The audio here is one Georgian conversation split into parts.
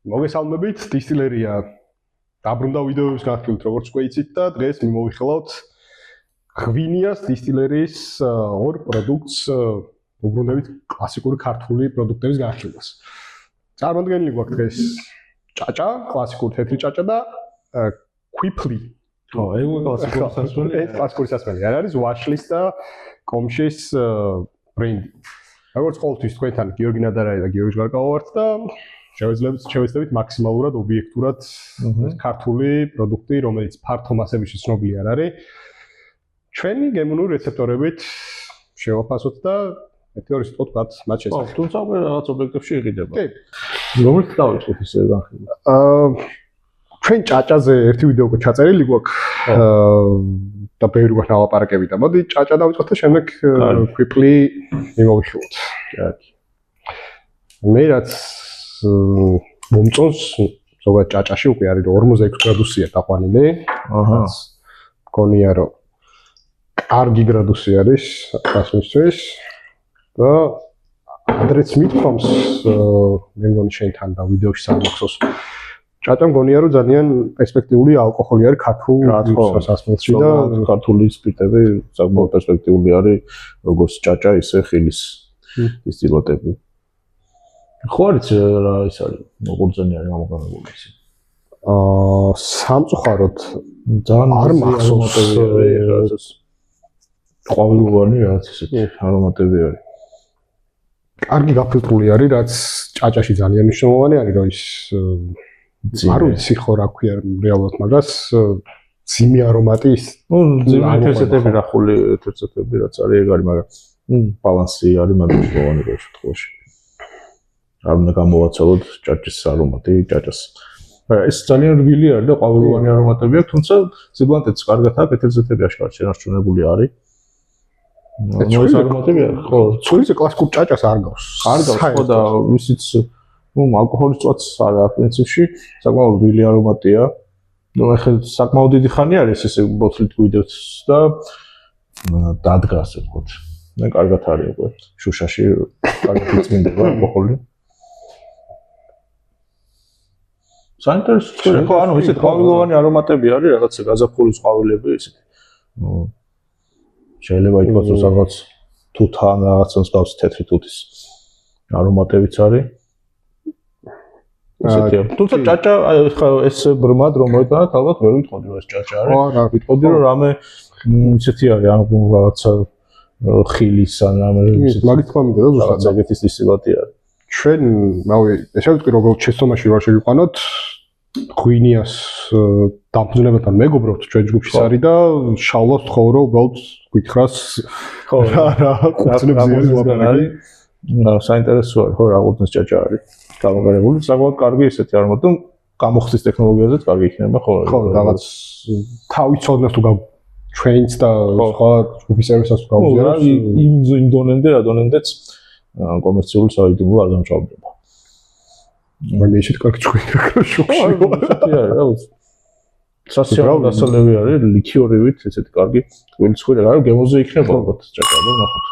მოგესალმებით, დისტილერია დაბრუნდა ვიდეოების განხილვით, როგორც უკვე იცით და დღეს მიმოვიხილავთ ღვინიას დისტილერიის ორ პროდუქტს, უბრუნებით კლასიკური ქართული პროდუქტების განხილვას. წარმოადგენელი გვაქვს დღეს ჭაჭა, კლასიკური თეთრი ჭაჭა და quickly. ეს კლასიკური სასმელი. ეს კლასიკური სასმელი. არ არის Washlist და Comshes ბრენდი. როგორც ყოველთვის თქვენთან გიორგი ნადარაი და გიორგი ჟღარკავა ვართ და შევეცდებით მაქსიმალურად ობიექტურად ქართული პროდუქტი, რომელიც ფართო მასებში ცნობილი არ არის, ჩვენი გემოვნური რეცეპტორებით შევაფასოთ და ერთი-ორი სიტყვა ვთქვათ მათ შესახებ. თუმცა უკვე რაღაც ობიექტებში იყიდება. კი. რომელიც დავიწყოთ ისე განხილვა. ჩვენ ჭაჭაზე ერთი ვიდეო უკვე ჩაწერილი გვაქვს და ბევრი გვაქვს ნალაპარაკები და მოდი ჭაჭა დავიწყოთ და შემდეგ quickly მიმოვიხილოთ. მე რაც მომწონს ზოგადად ჭაჭაში უკვე არის 46 გრადუსია დაყვანილი. აჰა. მგონია რომ კარგი გრადუსი არის ასმისთვის და ადრეც მithkoms მე მგონი შენთან და ვიდეოში სამახსოვს. ჭაჭა მგონია რომ ძალიან პერსპექტიული ალკოჰოლი არის ქართულ სასმელში და ქართული სპირტები საკმაოდ პერსპექტიული არის როგორც ჭაჭა ისე ხილის დისტილატები. ხო არის რა ის არის მოყურძენი არის გამოყენებული ისე. სამწუხაროდ ძალიან არ მახსოვს ყვავილოვანი რაღაც ისეთი არომატები არის. კარგი გაფილტრული არის, რაც ჭაჭაში ძალიან მნიშვნელოვანი არის, რომ ის არ ვიცი ხო რა ქვია რეალურად მაგას ძიმე არომატი ის. ძიმე ეთერზეთები რახული ეთერზეთები რაც არის ეგ არის, მაგრამ ბალანსი არის მნიშვნელოვანი რა შემთხვევაში. არ უნდა გამოვაცალოთ ჭაჭის არომატი, ჭაჭას. ეს ძალიან რბილი არის და ყვავილოვანი არომატები აქვს, თუმცა სიბლანტეც კარგად აქვს, ეთერზეთები აშკარად შენარჩუნებული არის. ეს არომატები ხო, ცულიზე კლასიკურ ჭაჭას არ გავს. არ გავს ხო და ისიც ალკოჰოლის წვაც არა პრინციპში, საკმაოდ რბილი არომატია. ახლა საკმაოდ დიდი ხანი არის ესე ბოთლით გვიდევთ და დადგა ასე ვთქვათ. მე კარგად არის უკვე შუშაში კარგად იწმინდება ალკოჰოლი. საინტერესო ხო ანუ ისეთ ყვავილოვანი არომატები არის რაღაცა გაზაფხულის ყვავილები ისეთი. შეიძლება ითქვას რომ რაღაც თუთან რაღაცა მსგავს თეთრი თუთის არომატებიც არის. ისეთი. თუმცა ჭაჭა ხა ეს ბრმად რომ მოიტანოთ ალბათ ვერ ვიტყოდი რომ ეს ჭაჭა არის. ვიტყოდი რომ რამე ისეთი არის ანუ რაღაცა ხილის ან რამე მაგით თქვა მინდა და ზუსტად ეგეთის დისტილატი არის. ჩვენ რავი ესე ვიტყვი როგორც შეცდომაში ვარ შევიყვანოთ ღვინიას დამფუძნებელთან მეგობრობთ ჩვენ ჯგუფში არის და შავლავს თხოვ რომ უბრალოდ გითხრას ხო რა ყურძნებს არის საინტერესო არის ხო რა ყურძნის ჭაჭა არის გამოგარებული საკმაოდ კარგი ესეთი არ მოდი გამოხსის ტექნოლოგიაზეც კარგი იქნება ხო რაღაც თავიცოდნეს თუ ჩვენც და სხვა ჯგუფის სერვისას თუ გავუზიაროთ ინდონენდე ადონენდეც კომერციული საიდუმლო არ დამჭავდება. მაგრამ ისეთ კარგი ჭკვილი აქვს შოქში. რა ვიცი. სასიამოვნო დასალევი არის ლიქიორივით ესეთი კარგი ჭკვილი ცხვრა რა გემოზე იქნება ალბათ ჭაჭა და ნახოთ.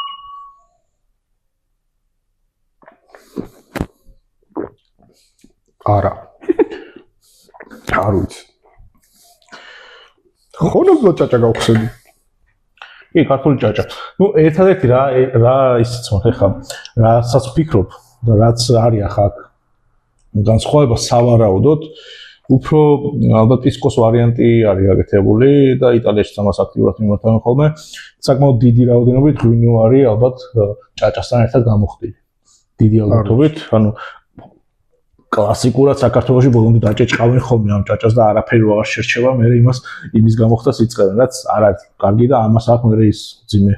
არა. არ ვიცი. ხონებდა ჭაჭა გავხსენდი. კი, ქართული ჭაჭა. ნუ ერთადერთი რა ისიც მოხდა ხა. რასაც ვფიქრობ და რაც არის ახლა განსხვავება სავარაუდოდ უფრო ალბათ პისკოს ვარიანტი არის გაკეთებული და იტალიაში ამას აქტიურად მიმართავენ ხოლმე. საკმაოდ დიდი რაოდენობით ღვინო არის ალბათ ჭაჭასთან ერთად გამოხდილი. დიდი ალბათობით, ანუ კლასიკურად საქართველოში ბოლომდე დაჭეჭყავენ ხოლმე ამ ჭაჭას და არაფერი აღარ შერჩება, მე იმის გამოხდას იწყებენ, რაც არ არის კარგი და ამას აქვს მე ის ძიმე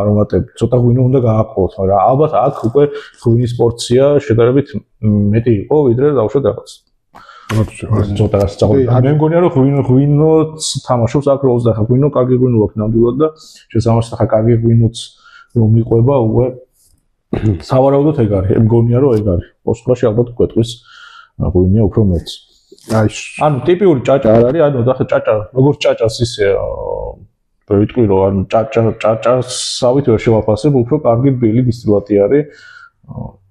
არომატები. ცოტა ღვინო უნდა გააყოლოთ, მაგრამ ალბათ აქ უკვე ღვინის პორცია შედარებით მეტი იყო, ვიდრე დავუშვათ რაღაც. ცოტა რაც წაღვიდი. მე მგონია რომ ღვინოც თამაშობს აქ როლს და ხა ღვინო კარგი ღვინო აქვს ნამდვილად და შესაბამისად ხა კარგი ღვინოც რომ მიყვება უკვე სავარაუდოდ ეგ არის. მგონია რომ ეგ არის. მოსკოვში ალბათ გვეტყვის ღვინია უფრო მეც. ანუ ტიპიური ჭაჭა არ არის, ანუ და ჭაჭა, როგორც ჭაჭას ისე ვიტყვი რომ ანუ ჭაჭასავით ვერ შევაფასებ, უფრო კარგი რბილი დისტილატი არის.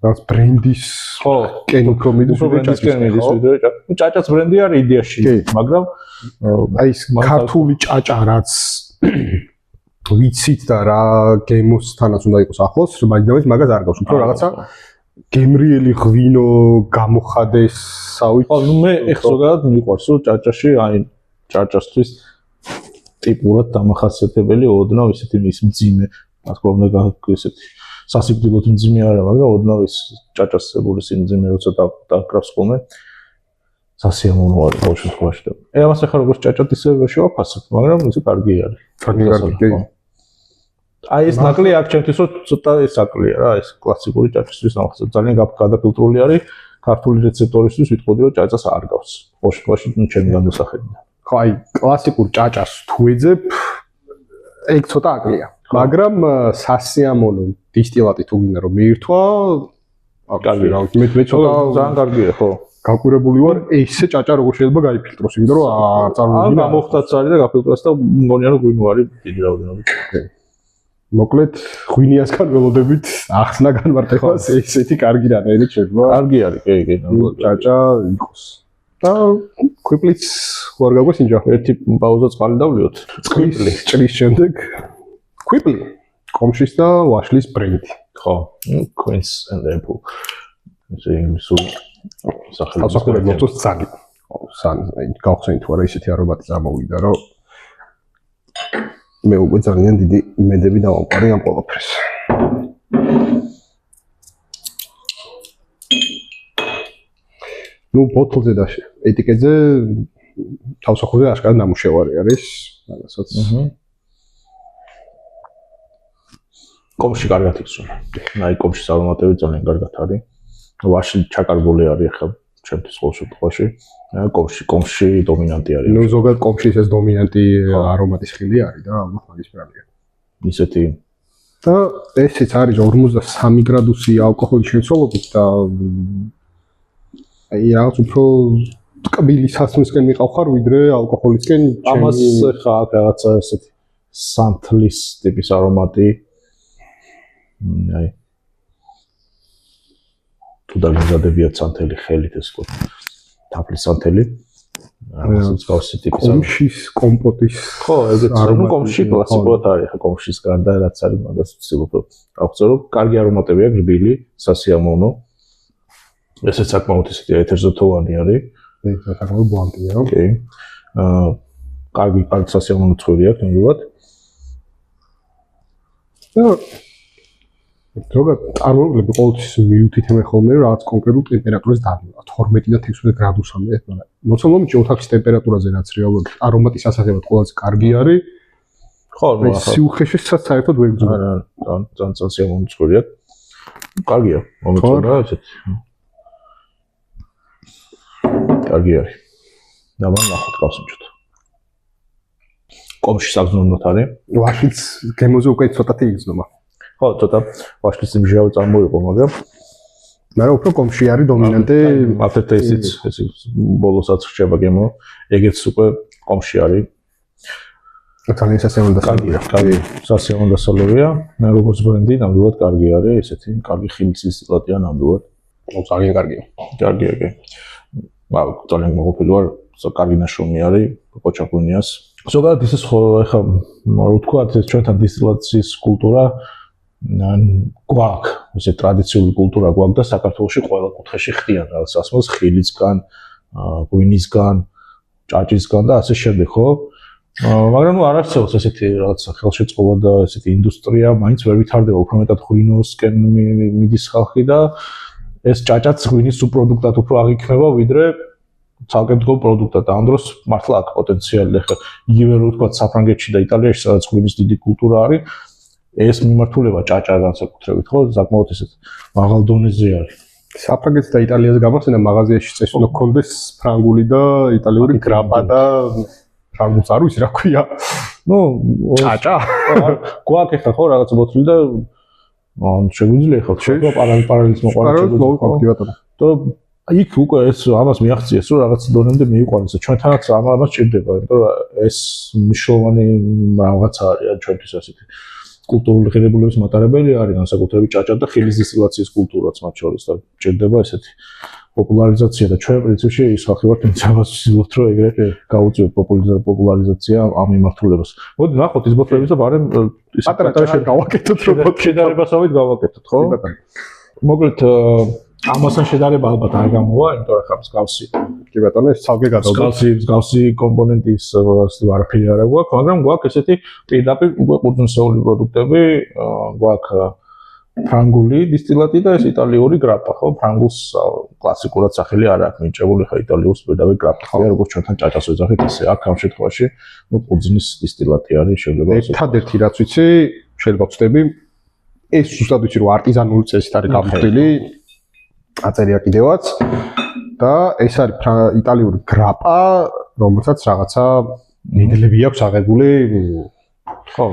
რაც ბრენდის ხო, კენ უფრო მიდის ვიდრე ჭაჭაც ბრენდი არის იდეაში, მაგრამ აი ეს ქართული ჭაჭა რაც ვიცით და რა გემოსთანაც უნდა იყოს ახლოს, მაგდამეთ მაგას არ გავს, უფრო რაღაცა გემრიელი ღვინო გამოხადეს, სავით. ხო, ნუ მე ეხ ზოგადად მიყვარს, რომ ჭაჭაში აი ჭაჭასთვის ტიპურად დამახასიათებელი ოდნავ ისეთი მის მძიმე, რა თქმა უნდა, ესეთი სასიკვდილოდ მძიმე არა, მაგრამ ოდნავ ის ჭაჭასებული სიმძიმე როცა დაკრავს ხოლმე სასიამოვნო არის ყოველ შემთხვევაში და ამას ახლა როგორც ჭაჭად ისე შევაფასებ, მაგრამ ისე კარგი არის. კარგი. აი ეს ნაკლი აქ ჩემთვის რომ ცოტა ეს აკლია რა, ეს კლასიკური ჭაჭისთვის ნახე. ძალიან გადაფილტრული არის ქართული რეცეპტორისთვის, ვიტყოდი რომ ჭაჭას არ გავს. ყოველ შემთხვევაში ჩემი განმოსახედიდან. ხო, აი კლასიკურ ჭაჭას თუ ეძებ, ეგ ცოტა აკლია. მაგრამ სასიამოვნო დისტილატი თუ გინდა რომ მიირთვა, კარგი რა, მე ცოტა ძალიან კარგია, ხო. გაკვირებული ვარ, ესე ჭაჭა როგორ შეიძლება გაიფილტროს, იმიტომ რომ არ წარმოვიდგინე. გამოხდაც არის და გაფილტროს და მგონია რომ ღვინო არის დიდი რაოდენობით. მოკლედ ღვინიასგან ველოდებით ახსნა განმარტებას ესეთი კარგი რანაირად შეგვიძლია. კარგი არის, კი, ჭაჭა იყოს. და კვიპლიც ხوار გაგვეს ინჯა. ერთი პაუზა წყალი დავლიოთ. ჭრის შემდეგ კვიპლი კომშის და ვაშლის ბრენდი. ხო, Queen's and Apple. ესე ინგლისური სახელი. ასაკურებ მოწოს ძალი. სან გავხსენით თუ არა ისეთი არომატი წამოვიდა, რომ მე უკვე ძალიან დიდი იმედები დავამყარი ამ ყველაფერს. ნუ ბოთლზე და ეტიკეტზე თავსახურზე აშკარად ნამუშევარი არის, რაღაცაც. კომში კარგად იცნობ. აი კომშის არომატები ძალიან კარგად არის. ვაში ჩაკარგული არის ახლა ჩემთვის ყოველ შემთხვევაში. კომში დომინანტი არის. ნუ ზოგადად კომშის ეს დომინანტი არომატის ხილი არის და ალბათ მაგის პრობლემაა. ისეთი და ესეც არის 53 გრადუსი ალკოჰოლის შეცვალობით და აი რაღაც უფრო ტკბილი სასმისკენ მიყავხარ ვიდრე ალკოჰოლისკენ. ამას ხა აქ რაღაცა ესეთი სანთლის ტიპის არომატი. აი თუ დამზადებიათ სანთელი ხელით ეს ხო თაფლის სანთელი რაღაცა გავსი ტიპის კომშის კომპოტის ხო ეგეც ნუ კომში კლასიკურად არის ხა კომშის გარდა რაც არის მაგას ვცდილობ აღწერო რომ კარგი არომატები აქვს რბილი სასიამოვნო ესეც საკმაოდ ისეთი ეთერზეთოვანი არის ეს საკმაოდ ბლანკია ოკეი კარგი სასიამოვნო ცხვირი აქვს ნამდვილად ზოგადად წარმომავლები ყოველთვის მიუთით მე ხოლმე რაღაც კონკრეტულ ტემპერატურას დადგება 12 და 16 გრადუსამდე მაგრამ მოცემ მომენტში ოთახის ტემპერატურაზე რაც რეალურად არომატის ასაღებად ყველაზე კარგი არის ხო ნუ ახლა სიუხეშისაც საერთოდ ვერ გძნობ არა ძალიან სასიამოვნო ცხვირია კარგია მომეწონა ესეთი კარგი არის და მან ნახოთ გავსუჩოთ კომში საგზნობნოთ არის ვაშიც გემოზე უკვე ცოტათი იგზნობა ხო, ცოტა ვაშლის იმჟავ წამოიყო, მაგრამ უფრო კომში არის დომინანტი. აფერტა ისიც, ეს ბოლოსაც რჩება გემო, ეგეც უკვე კომში არის. ძალიან სასიამოვნო დასალევია. კარგი, სასიამოვნო დასალევია. როგორც ბრენდი, ნამდვილად კარგი არის, ესეთი კარგი ხილის დისტილატია ნამდვილად. ძალიან კარგია. კარგია, კი. ძალიან მოგოფილი ვარ, კარგი ნაშრომი არის, პოჭაკვინიას. ზოგადად ისე ხო, ეხლა რო თქვა, ეს ჩვენთან დისტილაციის კულტურა გვაქვს, ესე ტრადიციული კულტურა გვაქვს და საქართველოში ყველა კუთხეში ხდიან რაღაც ასმოს ხილისგან, ღვინისგან, ჭაჭისგან და ასე შემდეგ, ხო? მაგრამ ნუ არ არსებობს ესეთი რაღაცა ხელშეწყობა და ესეთი ინდუსტრია, მაინც ვერ ვითარდება, უფრო მეტად ღვინოსკენ მიდის ხალხი და ეს ჭაჭაც ღვინის სუპროდუქტად უფრო აღიქმება, ვიდრე ცალკე მდგომ პროდუქტად. ამ დროს მართლა აქვს პოტენციალი, ახლა იგივე რო ვთქვა საფრანგეთში და იტალიაში, სადაც ღვინის დიდი კულტურა არის, ეს მიმართულება ჭაჭა განსაკუთრებით, ხო, საკმაოდ ისეთ მაღალ დონეზე არის. საფრანგეთს და იტალიას გამახსენა მაღაზიაში წესი უნდა გქონდეს ფრანგული და იტალიური გრაპა და ფრანგულს არ ვიცი რა ქვია. ნუ ჭაჭა. გვაქვს ახლა ხო რაღაც ბოთლი და შეგვიძლია ხო პარალელს მოყვა შეგვიძლია. თორემ იქ უკვე ეს ამას მიაღწიეს რომ რაღაც დონემდე მიიყვანეს და ჩვენთანაც ამას ჭირდება, იმიტომ რომ ეს მნიშვნელოვანი რაღაცა არის ჩვენთვის ასეთი. კულტურული ღირებულების მატარებელი არის, განსაკუთრებით ჭაჭა და ხილის დისტილაციის კულტურაც მათ შორის და ჭირდება ესეთი პოპულარიზაცია და ჩვენ პრინციპში ის ხალხი ვართ, ვინც ვცდილობთ რომ ეგრე გავუწიოთ პოპულარიზაცია ამ მიმართულებას. მოდი ნახოთ ის ბოთლების და ბარემ ის პატარა გავაკეთოთ რომ შედარებასავით გავაკეთოთ, ხო? მოკლედ ამასთან შედარება ალბათ არ გამოვა, იმიტომ რომ ხავს გავსი. კი ბატონო, ეს ცალკე გადავდოთ. გავსი კომპონენტის არაფერი არ გვაქვს, მაგრამ გვაქვს ესეთი პირდაპირ ყურძნისეული პროდუქტები, გვაქვს ფრანგული დისტილატი და ეს იტალიური გრაპა, ხო? ფრანგულს კლასიკურად სახელი არ აქვს მინიჭებული, ხო, იტალიურს პირდაპირ გრაპა. როგორც ჩვენთან ჭაჭას ვეძახით, ესე აქ ამ შემთხვევაში, ყურძნის დისტილატი არის, შეიძლება ერთადერთი რაც ვიცი, შეიძლება ვწდები, ეს ზუსტად ვიცი რომ არტიზანული წესით არის გამოხდილი. აწერია კიდევაც და ეს არის იტალიური გრაპა, რომელსაც რაღაცა ნედლები აქვს აღებული. ხო.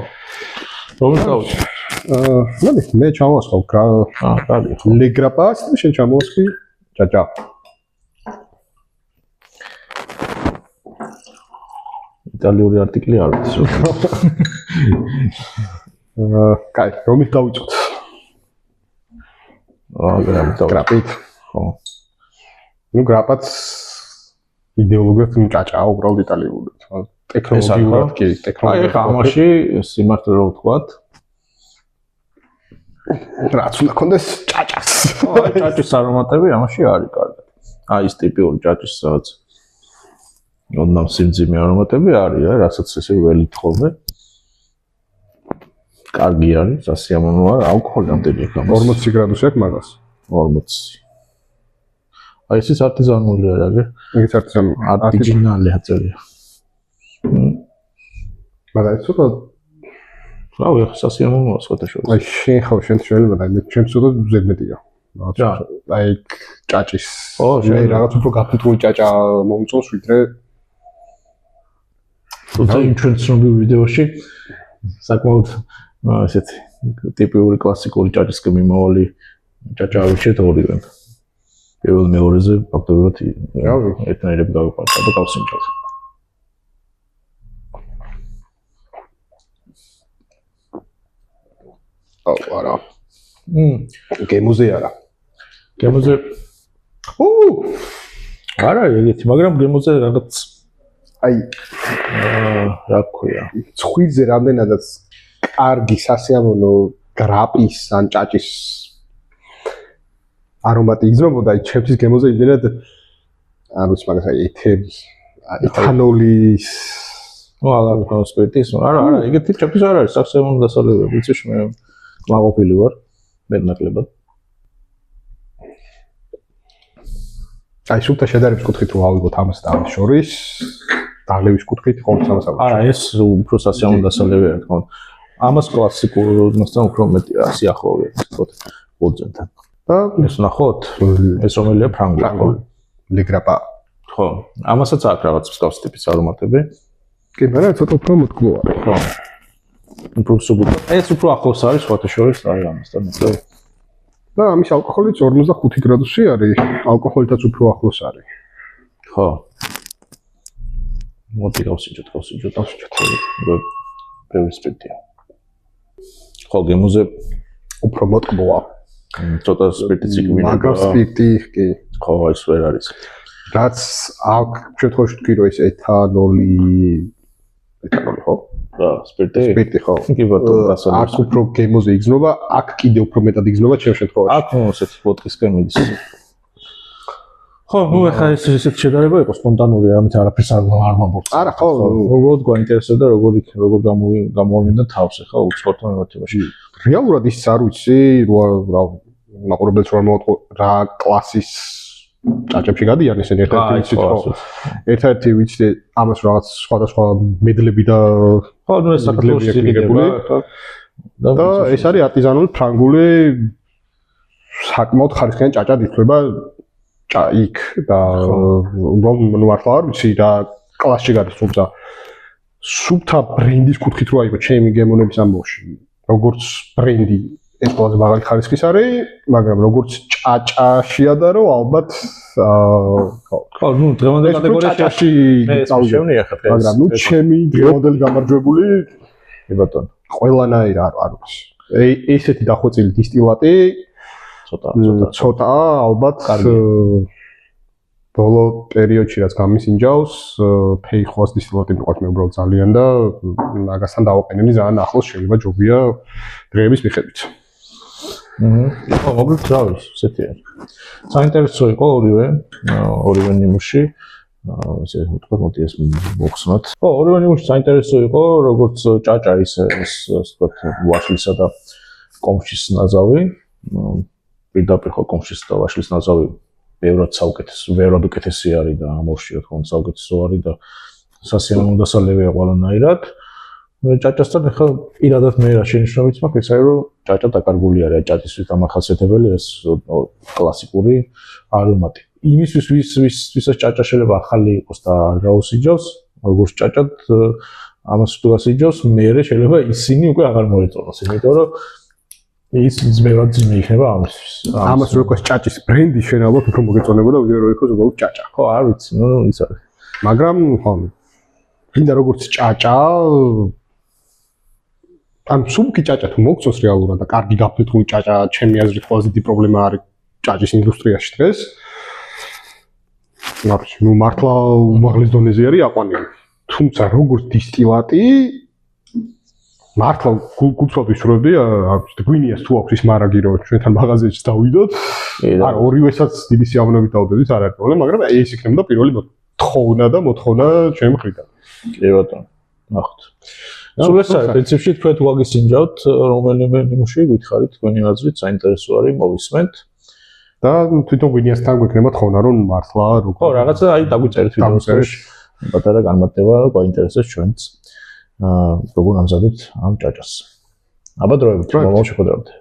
რომელი გავუჩი? ნუ მე ჩამოვასხავ კარგი. ლეგრაპას და შენ ჩამოვასხი ჭაჭა. იტალიური არტიკლი არ ვიცი. კაი, რომით დავიწყოთ? გრაპით. ხო. ნუ გრაპაც იდეოლოგიურად ჭაჭაა უბრალოდ იტალიური. ტექნოლოგიურად კი, ტექნოლოგიურად. აი, ამაში სიმართლე რო ვთქვათ, რაც უნდა კონდეს ჭაჭას. აი, ჭაჭის არომატები ამაში არის კარგად. აი, ეს ტიპიური ჭაჭის რაღაც ოდნავ სიმძიმე არომატები არის, რასაც ესე ველით ხოლმე. კარგი არის, სასიამოვნოა, ალკოჰოლი ამდენი აქვს. 40 გრადუსი აქვს მაგას. 40. აი, ეს არტიზანული არის, აგე? ეგეც არტიზანული. ორიგინალი აწერია. მაგრამ ეს ცოტა რავი, სასიამოვნოა სხვადასხვა. აი, შენ შეიძლება და ჩემ ცოტა ზედმეტია. აი, ჭაჭის. მე რაღაც უფრო გაფრთხილი ჭაჭა მომწონს ვიდრე თუმცა იმ ჩვენ ცნობილ ვიდეოში საკმაოდ ესეთი ტიპიური კლასიკური ჭაჭის მიმავალი ჭაჭა ავირჩიეთ ორივე. პირველ მეორეზე ფაქტობრივად ერთნაირად გავიყვანეთ და გავსიმჭოთ. არა. გემოზე არა. გემოზე არა ეგეთი, მაგრამ გემოზე რაღაც აი რა ქვია, ცხვირზე რამდენადაც კარგი სასიამოვნო გრაპის ან ჭაჭის არომატი იგრძნობოდა, აი ჩემთვის გემოზე იმდენად არ ვიცი, მაგას აი ეთანოლის ალკოჰოლის სპირტის, არა, ეგეთი ჩემთვის არ არის სასიამოვნო დასავლები, ვიცი მე მაყოფილი ვარ მეტნაკლებად. აი სულთა შედარების კუთხით რო ავიღოთ ამას და ამის შორის დაღლების კუთხით ხოლმე სამასაბრო. არა, ეს უფრო სასიამოვნო დასავლები არის, თქო. ამას კლასიკურობასთან უფრო მეტი სიახლოვე თქოთ ორჯერთან. და ეს ნახოთ, ეს რომელია ფრანგული. ლეგრაპა. ხო, ამასაც აქვს რაღაც მსგავსი ტიპის არომატები. კი, მაგრამ ცოტა უფრო მოთქმა არის. ხო. უფრო სუბუტა. ეს უფრო ახლოს არის სხვათა შორის არის ამასთან. და ამის ალკოჰოლიც 45 გრადუსი არის, ალკოჰოლითაც უფრო ახლოს არის. ხო. მოდი გავსინჯოთ. ბევრი სპირტია. ხო, გემოზე უფრო მოთქმოა. ცოტა სპირტიც იკვინება. მაგას სპირტი კი. ხო, ეს ვერ არის. რაც აქ შემთხვევაში თქვი რომ ეს ეთანოლი ხო? რა, სპირტი ხო? კი ბატონო, დასავლეთ. აქ უფრო გემოზე იგრძნობა, აქ კიდე უფრო მეტად იგრძნობა ჩემ შემთხვევაში. აქ ესეთი ვოდკისკენ მიდის. ხო, ნუ ახლა ეს ესეთი შედარება იყო სპონტანური, ამით არაფერს არ მომბობთ. არა, ხო, როგორ გვაინტერესებდა, როგორ გამოვლინდა თავს ახლა უცხოთა მიმართებაში. რეალურად ის არ ვიცი, რა მაყურებელს რომ მოვატყო რა კლასის ჭაჭებში გადიან ესენი ერთ-ერთი ვიცი ამას რაღაც სხვადასხვა მედლები და ხო ნუ ეს საქართველოს მიღებული და ეს არის არტიზანული ფრანგული საკმაოდ ხარისხიანი ჭაჭად ითვლება იქ და ნუ მართლა არ ვიცი რა კლასში გადის თუმცა სუფთა ბრენდის კუთხით რო აიღო ჩემი გემონების ამბავში როგორც ბრენდი ეს ყველაზე მაღალი ხარისხის არის, მაგრამ როგორც ჭაჭაშიადარო ალბათ ხო, ნუ დღევანდელ კატეგორიაში წავიდე. მაგრამ ნუ ჩემი დღევანდელი გამარჯვებული კი ბატონო. ყველანაირ არ არის. ესეთი დახვეწილი დისტილატი ცოტა ალბათ ბოლო პერიოდში რაც გამისინჯავს, ფეიხოს დისტილატი მყავს მე უბრალოდ ძალიან და მაგასთან დავაყენები ძალიან ახლოს შეიძლება ჯობია დღეების მიხედვით. მოგვიყვება რა არის ესეთი. საინტერესო იყო ორივე ნიმუში. ესე ვთქვათ, მოდი ეს მოხსნათ. ორივე ნიმუში საინტერესო იყო, როგორც ჭაჭა ისე ვთქვათ, ვაშლისა და კომშის ნაზავი. პირდაპირ ხო კომშის და ვაშლის ნაზავი ბევრად საუკეთესო, ბევრად უკეთესი არის და ამორში რა თქმა უნდა საუკეთესო არის და სასიამოვნო დასალევია ყველანაირად. ჭაჭასთან ახლა პირადად მე რა შენიშნებით მაქვს, ისე რომ ჭაჭა დაკარგული არის, ჭაჭისთვის დამახასიათებელი ეს კლასიკური არომატი. იმისთვის ვისაც ჭაჭა შეიძლება ახალი იყოს და არ გაუსიჯავს, როგორც ჭაჭად ამას თუ გასიჯავს, მერე შეიძლება ისინი უკვე აღარ მოეწონოს, იმიტომ რომ ის ძმებად ძიმე იქნება ამისთვის. ამას რო იყოს ჭაჭის ბრენდი შენ ალბათ უფრო მოგეწონებოდა, ვიდრე რო იყოს უბრალოდ ჭაჭა. ხო, არ ვიცი, ის არის. მაგრამ ხო გინდა როგორც ჭაჭა ან სულკი ჭაჭა თუ მოგწონს რეალურად და კარგი გაფეთქული ჭაჭა, ჩემი აზრით ყველაზე დიდი პრობლემა არის ჭაჭის ინდუსტრიაში დღეს. ნუ მართლა უმაღლეს დონეზე არის აყვანილი. თუმცა როგორც დისტილატი მართლა გულწრფელად ვისურვებდი, გვინიას თუ აქვს ის მარაგი რომ ჩვენთან მაღაზიაში დავიდოთ. არა, ორივესაც დიდი სიამოვნებით დავდებით, არ არის პრობლემა, მაგრამ ეს იქნებოდა პირველი მოთხოვნა ჩემი მხრიდან. კი ბატონო, ნახოთ. სულ ეს არის პრინციპში თქვენ თუ ვაგისინჯავთ რომელიმე ნიმუში გითხარით თქვენი აზრით საინტერესო არის მოვისმენთ და თვითონ გვინიასთან გვექნება თხოვნა რომ მართლა როგორ ხო რაღაცა აი დაგვიწერეთ ვიდეოში პატარა განმარტება გაინტერესებს ჩვენც როგორ ამზადებთ ამ ჭაჭას აბა დროებით მომავალ შეხვედრამდე